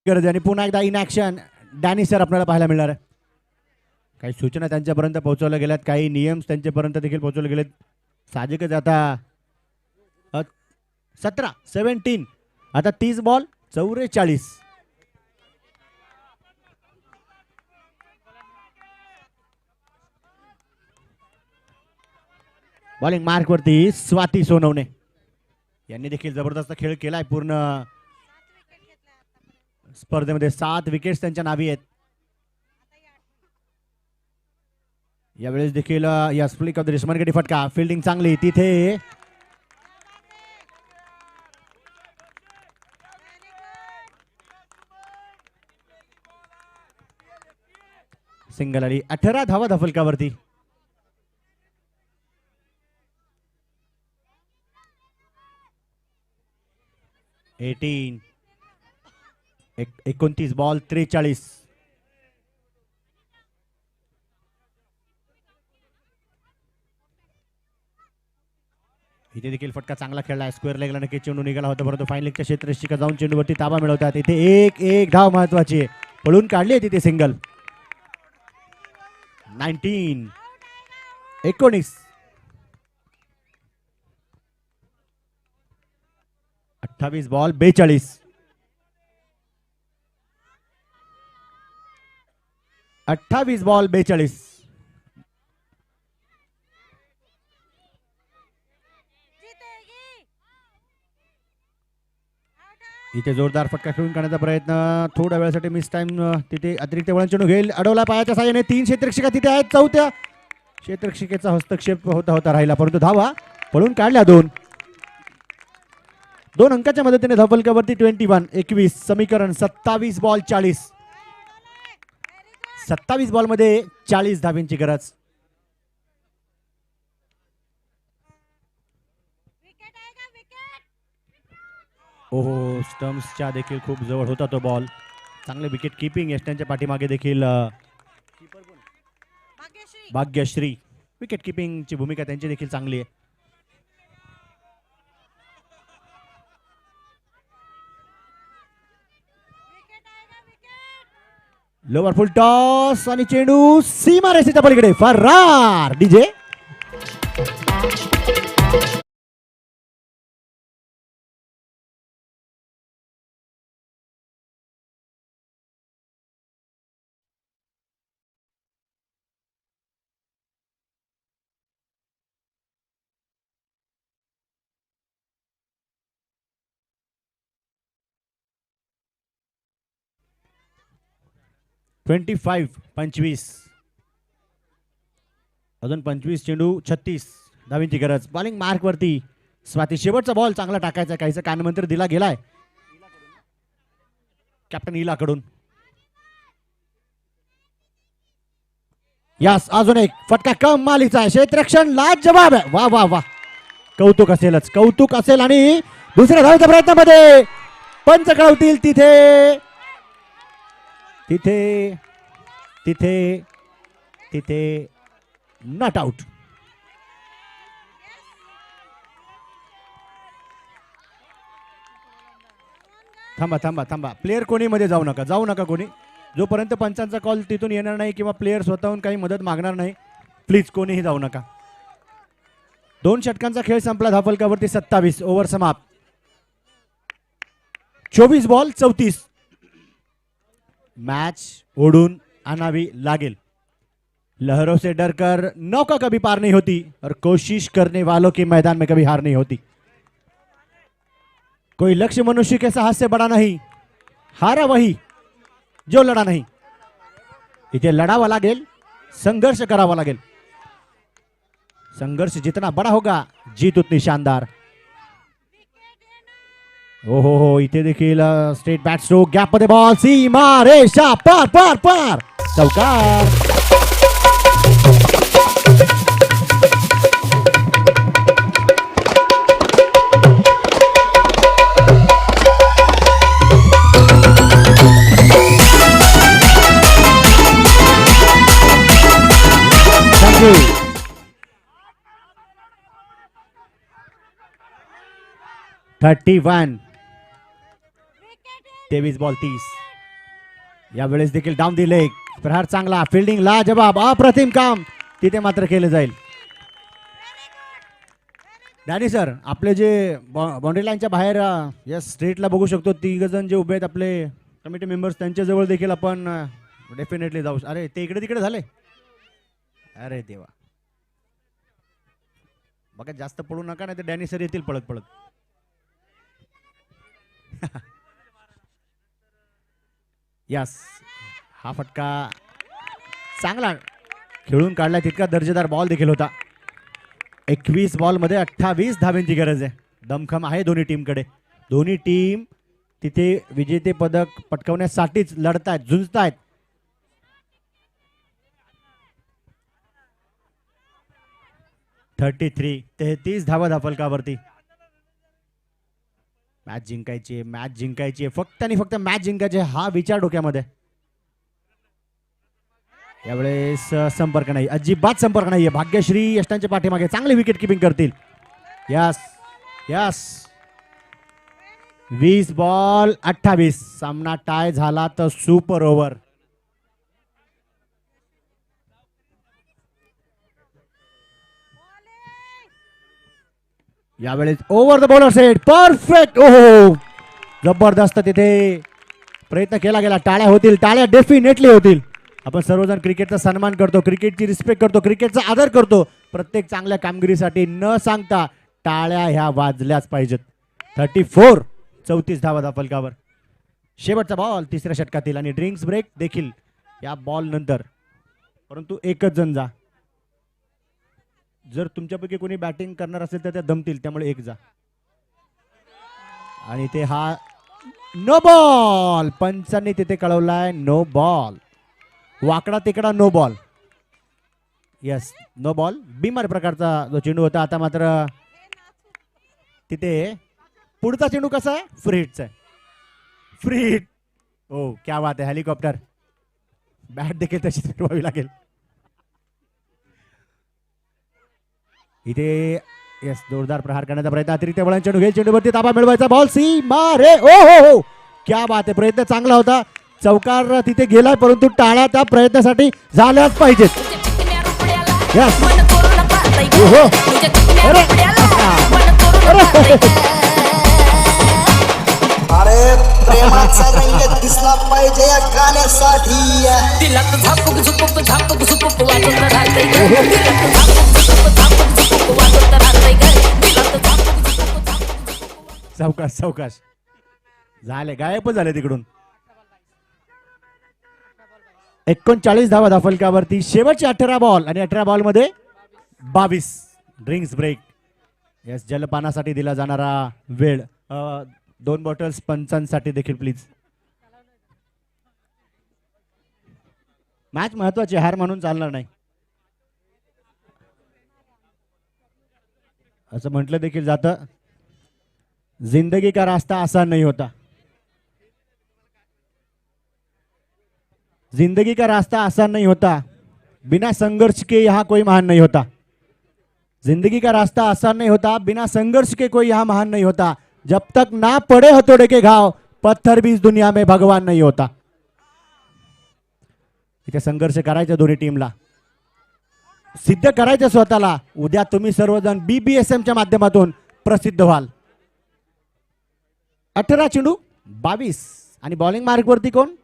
गरज आहे. आणि पुन्हा एकदा इन ऍक्शन डॅनी सर आपल्याला पाहायला मिळणार आहे. काही सूचना त्यांच्यापर्यंत पोहोचवल्या गेल्यात, काही नियम त्यांच्यापर्यंत देखील पोहोचवले गेलेत. साहजिकच आता 17 आता 30 बॉल 44. बॉलिंग मार्क वरती स्वाती सोनवणे यांनी देखील जबरदस्त खेळ केलाय. पूर्ण स्पर्धेमध्ये 7 विकेट्स त्यांच्या नावी आहेत. यावेळेस देखील या फ्लिक ऑफ द रिस्टमनकडे फटका, फिल्डिंग चांगली तिथे. सिंगल आली. 18 धावा धफलकावरती. Eighteen 29 ball 43. इथे देखील फटका चांगला खेळला. स्क्वेअर लेगला नक्की चेंडू निघाला होता, परंतु फाईन लेगच्या क्षेत्ररक्षिका जाऊन चेंडूवरती ताबा मिळवतात. इथे एक धाव महत्वाची आहे, पळून काढली आहे तिथे सिंगल. 19 28 बॉल 42. 28 बॉल 42. जीतेगी. इथे जोरदार फटका खेळून काढण्याचा प्रयत्न, थोड्या वेळासाठी मिस टाइम. तिथे अतिरिक्त वळण चेंडू घेईल, अडवला पायाच्या साहाय्याने. 3 क्षेत्ररक्षिका तिथे आहेत. 4थ्या क्षेत्ररक्षिकेचा हस्तक्षेप होता राहिला, परंतु धावा पळून काढल्या. 2 अंकाच्या मदतीने धफलकावरती 21 समीकरण. 27 बॉल 40. 27 बॉल मध्ये 40 धाव्यांची गरज. विकेट आएगा विकेट. ओहो, स्टम्प्सच्या देखील खूप जवळ होता तो बॉल. चांगले विकेट किपिंग. यष्टांच्या पाठीमागे देखील भाग्यश्री. भाग्यश्री. विकेट किपिंगची भूमिका त्यांची देखील चांगली आहे. विकेट आएगा विकेट. लोवर फुल टॉस आणि चेंडू सीमा रेषेच्या पलीकडे फरार. डीजे 25 अजून 25 चेंडू 36 धावींची गरज. बॉलिंग मार्क वरती स्वाती. शेवटचा बॉल चांगला टाकायचा, काहीचा कानमंत्र दिला गेलाय कॅप्टन इलाकडून. यास अजून एक फटका कमालीचा आहे. क्षेत्ररक्षण लाजवाब आहे. वा वा वा, कौतुक असेलच, कौतुक असेल. आणि दुसऱ्या धावेच्या प्रयत्नामध्ये पंच कळवतील. तिथे तिथे तिथे तिथे नॉट आउट. थांबा थांबा थांबा, प्लेयर कोणी मध्ये जाऊ नका कोणी. जोपर्यंत पंचांचा कॉल तिथून येणार नाही किंवा प्लेयर स्वतःहून काही मदत मागणार नाही, प्लीज कोणीही जाऊ नका. 2 षटकांचा खेळ संपला. धाफलकावरती 27. ओव्हर समाप्त. 24 बॉल 34. मैच ओढून आनावी लागेल. लहरों से डरकर नौका कभी पार नहीं होती और कोशिश करने वालों के मैदान में कभी हार नहीं होती. कोई लक्ष्य मनुष्य के साहस से बड़ा नहीं, हारा वही जो लड़ा नहीं. इथे लढावा लागेल, संघर्ष करावा लागेल. संघर्ष जितना बड़ा होगा जीत उतनी शानदार. हो इथे देखील स्ट्रेट बॅट स्ट्रोक गॅप मध्ये बॉल सीमा रेषा पार पार पार चौकार. थँक्यू. 31 23 बॉल 30. यावेळेस देखील डाऊन दी लेग प्रहार चांगला फिल्डिंग ला जवाब अप्रतिम काम तिथे मात्र केलं जाईल. डॅनी सर आपले जे बाउंड्री लाईनच्या बाहेर या स्ट्रेटला बघू शकतो 3 जण जे उभे आहेत आपले कमिटी मेंबर्स त्यांच्या जवळ देखील आपण डेफिनेटली जाऊ. अरे ते इकडे तिकडे झाले. अरे देवा बघा जास्त पडू नका नाही तर डॅनी सर येतील पळत पळत. यस हा फटका चांगला खेळून काढला तितका दर्जेदार बॉल देखील होता. 21 बॉल मध्ये 28 धाब्यांची गरज आहे. दमखम आहे दोन्ही टीमकडे. दोन्ही टीम तिथे विजेते पदक पटकवण्यासाठीच लढतायत झुंजतायत. थर्टी 33 धावा धाफलकावरती. मॅच जिंकायची फक्त आणि फक्त मॅच जिंकायचे हा विचार डोक्यामध्ये. यावेळेस संपर्क नाही अजिबात संपर्क नाहीये. भाग्यश्री यष्टांच्या पाठीमागे चांगली विकेट किपिंग करतील. यस यस 20 बॉल 28 सामना टाय झाला तर सुपर ओव्हर. यावेळेस over the bowler set perfect. ओहो जबरदस्त तिथे प्रयत्न केला गेला. टाळ्या होतील टाळ्या डेफिनेटली होतील. आपण सर्वजण क्रिकेटचा सन्मान करतो क्रिकेटची रिस्पेक्ट करतो क्रिकेटचा आदर करतो. प्रत्येक चांगल्या कामगिरीसाठी न सांगता टाळ्या ह्या वाजल्याच पाहिजेत. 34 धावा धाफलकावर. शेवटचा बॉल तिसऱ्या षटकातील आणि ड्रिंक्स ब्रेक देखील या बॉल नंतर. परंतु एकच जण जा. जर तुमच्यापैकी कोणी बॅटिंग करणार असेल तर त्या दमतील त्यामुळे एक जा. आणि ते हा नो बॉल पंचांनी तिथे कळवलाय नो बॉल. वाकडा तिकडा no ball. Yes no ball. बिमार प्रकारचा जो चेंडू होता आता मात्र तिथे पुढचा चेंडू कसा आहे फ्री हिटचा आहे. Free hit. ओ क्या बात आहे. हेलिकॉप्टर बॅट देखील तशीच फिरवावी लागेल. इथे यस जोरदार प्रहार करण्याचा प्रयत्न अतिरिक्त वळण चेंडू घेईल चेंडूवरती ताबा मिळवायचा बॉल सी मारे. ओ हो क्या बात आहे. प्रयत्न चांगला होता. चौकार तिथे गेलाय परंतु टाळ्या त्या प्रयत्नासाठी झाल्याच पाहिजेत. यस ओहो अरे अरे प्रेमाचा रंग दिसला पाहिजे या गाण्यासाठी. दिलात झापूक झुपूक झापूक झुपूक वाजत राहतंय ग. दिलात झापूक झुपूक झापूक झुपूक वाजत राहतंय ग. दिलात झापूक झुपूक झापूक झुपूक. सावकाश सावकाश झाले गायबच झाले तिकडून. 39 धावा धाफलकावरती. शेवटचे 18 बॉल आणि 18 बॉल मध्ये 22. Drinks break. यस जलपानासाठी दिला जाणारा वेळ 2 बॉटल्स पंचांसाठी देखील प्लीज. मॅच महत्वाची हार म्हणून चालणार नाही असं म्हटलं देखील जातं. जिंदगी का रास्ता आसान नहीं होता. जिंदगी का रास्ता आसान नहीं होता. बिना संघर्ष के यहाँ कोई महान नहीं होता. जिंदगी का रास्ता आसान नहीं होता. बिना संघर्ष के कोई यहाँ महान नहीं होता. जब तक ना पड़े हथौड़े के घाव पत्थर भी इस दुनिया में भगवान नहीं होता. इथे संघर्ष करायचा दोन्ही टीमला. सिद्ध करायचं स्वतःला. उद्या तुम्ही सर्वजण BBSM च्या माध्यमातून प्रसिद्ध व्हाल. 18 चेंडू 22 आणि बॉलिंग मार्क वरती कोण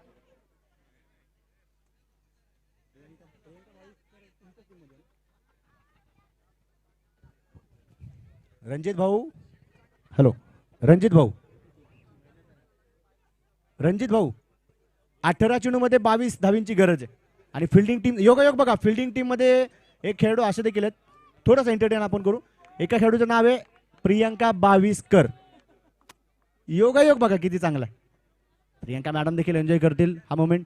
रणजित भाऊ. हॅलो रणजित भाऊ. 18 चेंडू मध्ये 22 धावींची गरज आहे. आणि फिल्डिंग टीम योगायोग बघा. फिल्डिंग टीम मध्ये एक खेळाडू असे देखील आहेत. थोडंसं एंटरटेन आपण करू. एका खेळाडूचं नाव आहे प्रियंका बाविस्कर. योगायोग बघा किती चांगला आहे. प्रियंका मॅडम देखील एन्जॉय करतील हा मोमेंट.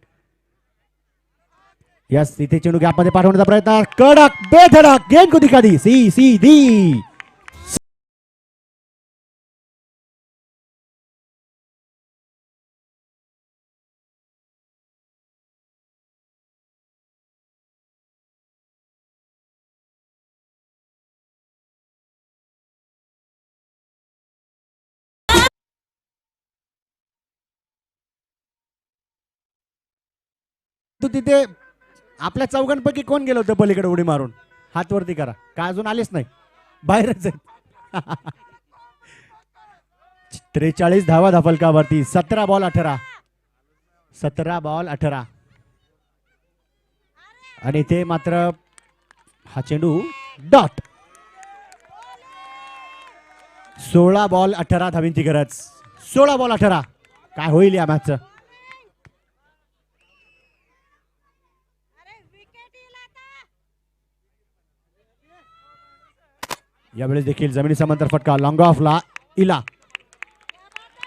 यस, इथे चेंडू गॅपमध्ये पाठवण्याचा प्रयत्न, कडक बेधडक गेंद को दिखा दी, सी सी दी. तू तिथे आपल्या चौघांपैकी कोण गेलं होतं पलीकडे उडी मारून? हात वरती करा. का अजून आलेच नाही? बाहेरच आहेत. 43 धावा धाफलकावरती. 17 बॉल 18. 17 बॉल 18. आणि ते मात्र हा चेंडू डॉट. 16 बॉल 18 धावींची गरज. 16 बॉल 18. काय होईल या मॅचचं? अरे विकेट येईल आता. यावेळेस देखील जमिनी समांतर फटका लॉंग ऑफला इला.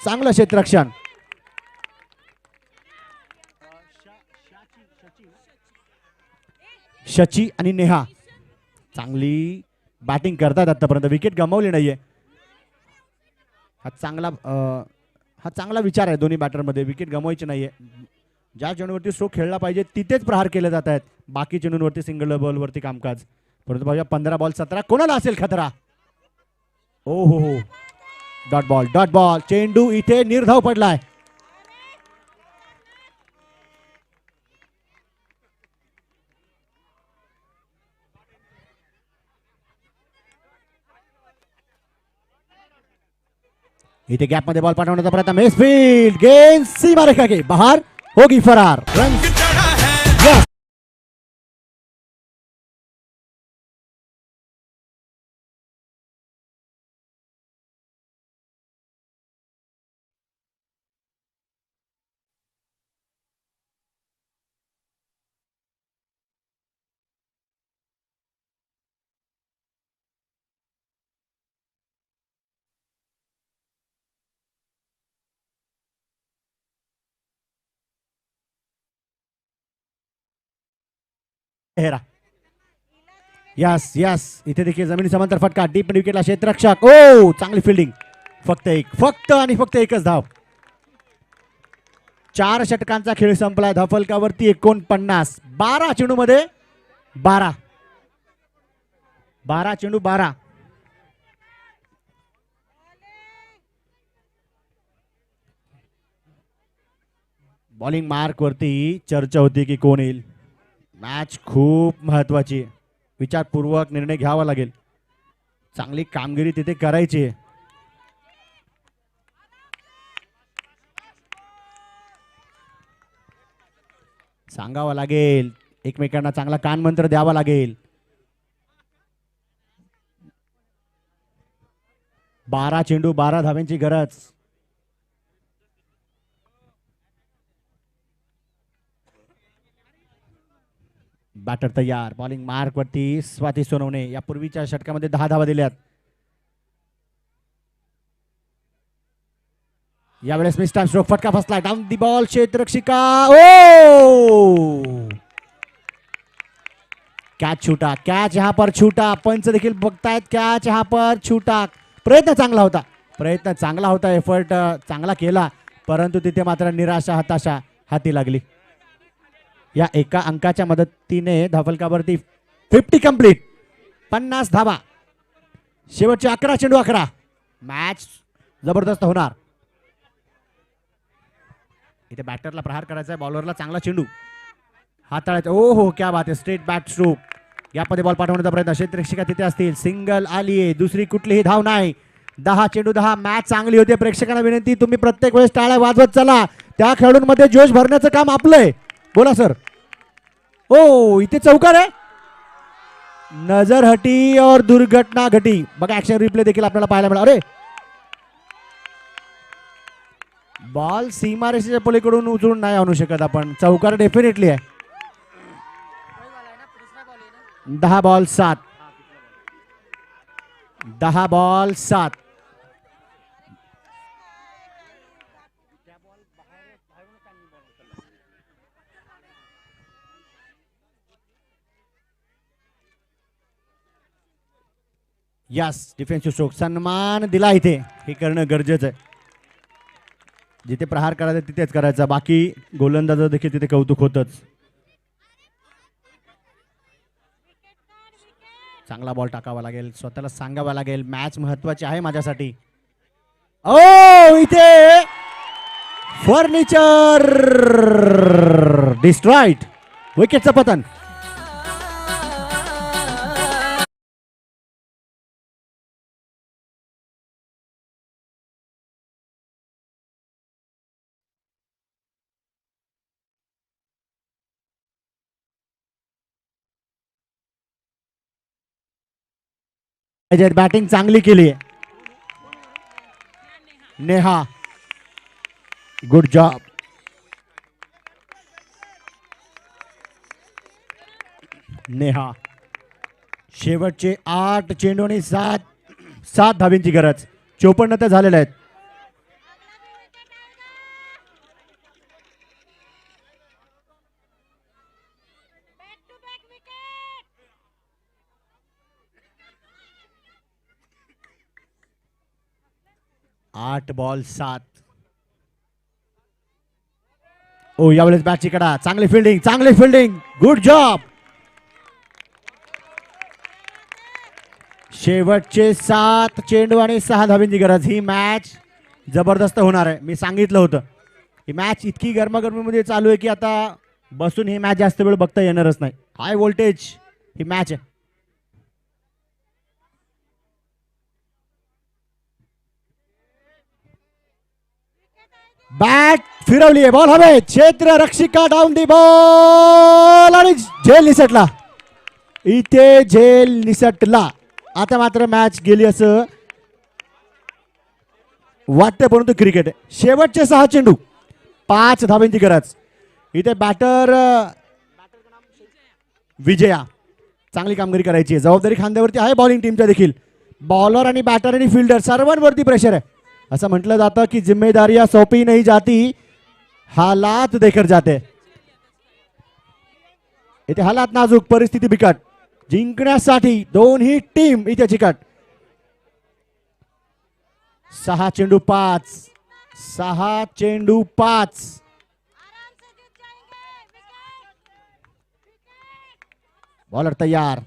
चांगलं क्षेत्ररक्षण. शची आणि नेहा चांगली बॅटिंग करतात आतापर्यंत. विकेट गमावली नाहीये. हा चांगला विचार आहे दोन्ही बॅटरमध्ये. विकेट गमवायची नाहीये. ज्या चेंडूवरती स्ट्रोक खेळला पाहिजे तिथेच प्रहार केले जात आहेत. बाकी चेंडूंवरती सिंगल बॉलवरती कामकाज. परंतु बघा 15 बॉल 17. कोणाला असेल खतरा? ओ हो हो, डॉट बॉल डॉट बॉल. चेंडू इथे निर्धाव पडलाय. इथे गॅप मध्ये बॉल पाठवण्याचा प्रयत्न. मिसफील्ड. गेंद सीमारेखा के बाहर होगी फरार. Run yes. हेरा. यस यस, इथे देखील जमिनी समांतर फटका. डीप विकेटला क्षेत्ररक्षक. ओ चांगली फिल्डिंग. फक्त आणि फक्त एकच धाव. 4 षटकांचा खेळ संपला. धफलकावरती 49. 12 चेंडू मध्ये 12. 12 चेंडू 12. बॉलिंग मार्क वरती चर्चा होती की कोण येईल. मॅच खूप महत्वाची. विचारपूर्वक निर्णय घ्यावा लागेल. चांगली कामगिरी तिथे करायची आहे. सांगावं लागेल. एकमेकांना चांगला कानमंत्र द्यावा लागेल. 12 चेंडू 12 धाव्यांची गरज. बॅटर तयार. बॉलिंग मार्क वरती स्वाती सोनवणे. यापूर्वीच्या षटकामध्ये 10 धावा दिल्यात. यावेळेस मिस टाइम स्ट्रोक. फटका फसला. Down the ball. क्षेत्ररक्षिका. ओ कॅच छूटा. कॅच यहाँ पर छूटा. पंच देखील बघतायत. कॅच यहाँ पर छूटा. प्रयत्न चांगला होता. एफर्ट चांगला केला. परंतु तिथे मात्र निराशा हताशा हाती लागली. या एका अंकाच्या मदतीने धावफलकावरती 50 कंप्लीट. 50 धावा. शेवटचे 11 चेंडू 11. मॅच जबरदस्त होणार. इथे बॅटरला प्रहार करायचा आहे. बॉलरला चांगला चेंडू हाताळायचा. ओ हो क्या बात आहे. Straight bat stroke. यामध्ये बॉल पाठवण्याचा प्रयत्न. क्षेत्ररक्षिका तिथे असतील. सिंगल आलीये. दुसरी कुठलीही धाव नाही. 10 चेंडू 10. मॅच चांगली होते. प्रेक्षकांना विनंती, तुम्ही प्रत्येक वेळेस टाळ्या वाजवत चला. त्या खेळाडूंमध्ये जोश भरण्याचं काम आपलंय. बोला सर. ओ इथे चौकार आहे. नजर हटी और दुर्घटना घटी. बघा ऍक्शन रिप्ले देखील आपल्याला पाहायला मिळाला. अरे बॉल सीमारेषेच्या पलीकडून उचलून नाही आणू शकत आपण. चौकार डेफिनेटली आहे. 10 ball 7. 10 ball 7. Yes defensive stroke सन्मान दिला इथे. हे करणं गरजेचं आहे. जिथे प्रहार करायचा तिथेच करायचा. बाकी गोलंदाज देखील तिथे कौतुक होतच. चांगला बॉल टाकावा लागेल. स्वतःला सांगावा लागेल मॅच महत्वाची आहे माझ्यासाठी. ओ इथे फर्निचर डिस्ट्रॉइड. विकेटचं पतन. बॅटिंग चांगली केली आहे नेहा. Good job. नेहा शेवटचे 8 चेंडू आणि 7 धाबींची गरज. 54 तर झालेल्या आहेत. Back to back wicket. 8 ball 7. ओ यावेळेस बॅटची कडा. चांगली फिल्डिंग. Good job. शेवटचे 7 चेंडू आणि 6 धाबींची गरज. ही मॅच जबरदस्त होणार आहे. मी सांगितलं होतं ही मॅच इतकी गरमागरमीमध्ये चालू आहे की आता बसून ही मॅच जास्त वेळ बघता येणारच नाही. हाय व्होल्टेज ही मॅच आहे. बॅट फिरवली आहे. बॉल हवे. क्षेत्र रक्षिका डाऊन दी बॉल आणि झेल निसटला. इथे झेल निसटला. आता मात्र मॅच गेली असं वाटतं परंतु क्रिकेट आहे. शेवटचे 6 चेंडू 5 धाब्यांची गरज. इथे बॅटर विजया चांगली कामगिरी करायची आहे. जबाबदारी खांद्यावरती आहे बॉलिंग टीमच्या देखील. बॉलर आणि बॅटर आणि फिल्डर सर्वांवरती प्रेशर आहे. असं म्हटलं जातं की जिम्मेदारियां सौंपी नहीं जाती हालात देकर जाते. इथे हालात नाजूक. परिस्थिती बिकट. जिंकण्यासाठी दोन्ही टीम इथे चिकट. 6 चेंडू 5. 6 चेंडू 5. आराम से जीत जाएंगे. विकेट. बॉलर तयार.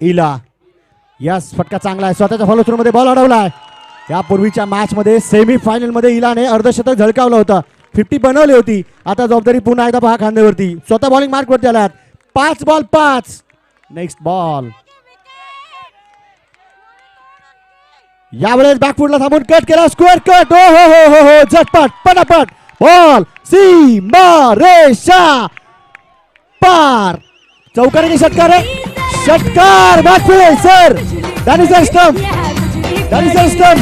इला यस फटका चांगला आहे. स्वतःच्या फॉलो थ्रू मध्ये बॉल अडवलाय. यापूर्वीच्या मॅच मध्ये सेमी फायनल मध्ये इलाने अर्धशतक झळकावलं होतं. 50 बनवली होती. आता जबाबदारी पुन्हा एकदा पहा खांद्यावरती. स्वतः बॉलिंग मार्क वरती आलात. 5 बॉल 5. Next ball. यावेळेस बॅकफुटला थांबून कट केला. Square cut. हो हो हो हो हो झटपट पटापट बॉल सीमा रेषा पार. चौकाराने षटकार आहे. षटकार back foot sir. That is a stump. That is a stump.